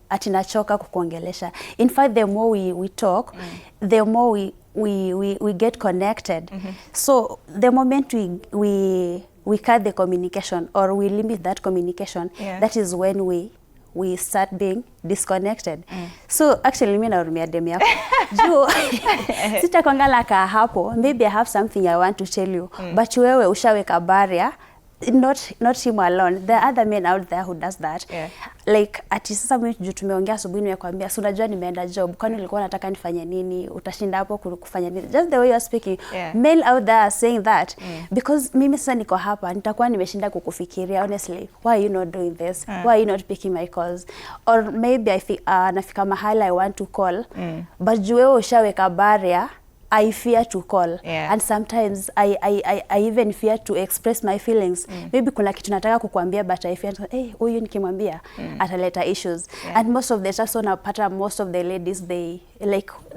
[SPEAKER 3] ati nachoka kukuongelesha. In fact, the more we talk, the more we get connected. So the moment we cut the communication or we limit that communication, that is when we start being disconnected. So actually mimi narumia dem yako. Juu sitakwangala ka hapo, maybe I have something I want to tell you, but wewe ushaweka barrier. Not him alone. There are other men out there who does that. Like ati sasa mimi tumeongea asubuhi nimekwambia, si unajua nimeenda job, kwani ulikuwa unataka nifanye nini? Utashinda hapo kufanya nini? Just the way you are speaking. Men out there are saying that because mimi sasa niko hapa, nitakuwa nimeshinda kukufikiria. Honestly, why are you not doing this? Why are you not picking my calls? Or maybe nafika mahali I want to call, but wewe ushaweka barrier. I fear to call, and sometimes I even fear to express my feelings. Maybe kuna kitu nataka kukuambia, but I fear, hey, huyu nikimwambia ataleta issues. And most of the time, so napata most of the ladies, they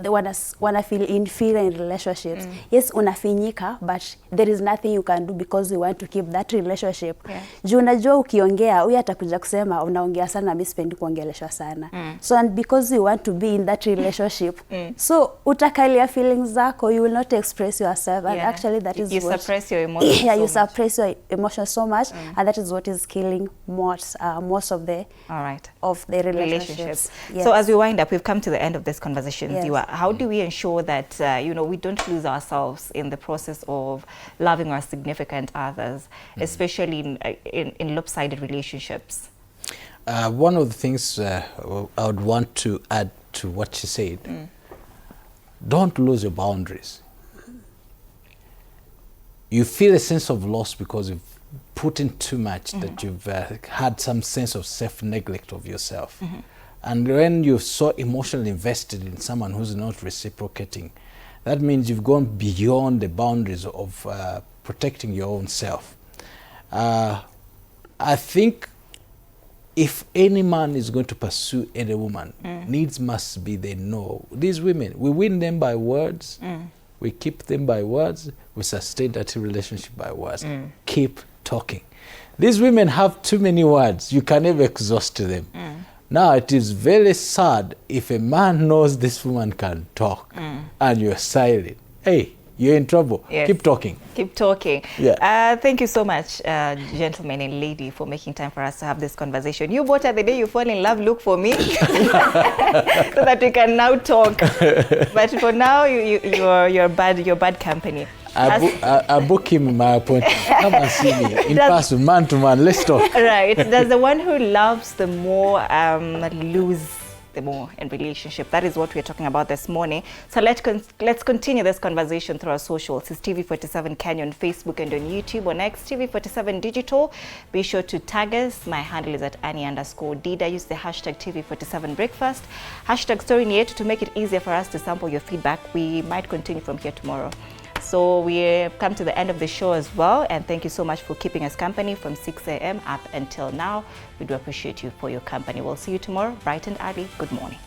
[SPEAKER 3] wanna feel inferior in relationships. Yes, unafinyika, but there is nothing you can do because you want to keep that relationship. Juu unajua ukiongea, huyu atakuja kusema unaongea sana, mimi sipendi kuongeleshwa sana. So and because you want to be in that relationship, so utakalia feelings zako, you will not express yourself, and actually that is
[SPEAKER 1] you suppress your emotions.
[SPEAKER 3] You suppress your emotions so much, and that is what is killing most of the of the relationships.
[SPEAKER 1] So as we wind up, we've come to the end of this conversation. How do we ensure that we don't lose ourselves in the process of loving our significant others, especially in lopsided relationships?
[SPEAKER 2] One of the things I would want to add to what she said, don't lose your boundaries. You feel a sense of loss because you've put in too much, that you've had some sense of self-neglect of yourself. And when you're so emotionally invested in someone who's not reciprocating, that means you've gone beyond the boundaries of protecting your own self. I think if any man is going to pursue any woman, needs must be they know. These women, we win them by words, we keep them by words, we sustain that relationship by words. Keep talking. These women have too many words, you can never exhaust them. Now it is very sad if a man knows this woman can talk and you're silent. Hey, you're in trouble. Keep talking.
[SPEAKER 1] Keep talking. Thank you so much, gentlemen and lady, for making time for us to have this conversation. You both, at the day you fall in love, look for me so that we can now talk. But for now, you're bad company.
[SPEAKER 2] I book him in my appointment. Come and see me in person, man to man. Let's talk.
[SPEAKER 1] Right. Does the one who loves the more lose the more in relationship. That is what we're talking about this morning. So let's continue this conversation through our socials. It's TV47 Kenya on Facebook and on YouTube. On X, TV47 Digital. Be sure to tag us. My handle is at Annie_Dida. Use the hashtag TV47 Breakfast. Hashtag Story Nietu to make it easier for us to sample your feedback. We might continue from here tomorrow. So we come to the end of the show as well, and thank you so much for keeping us company from 6 a.m. up until now. We do appreciate you for your company. We'll see you tomorrow, bright and early. Good morning.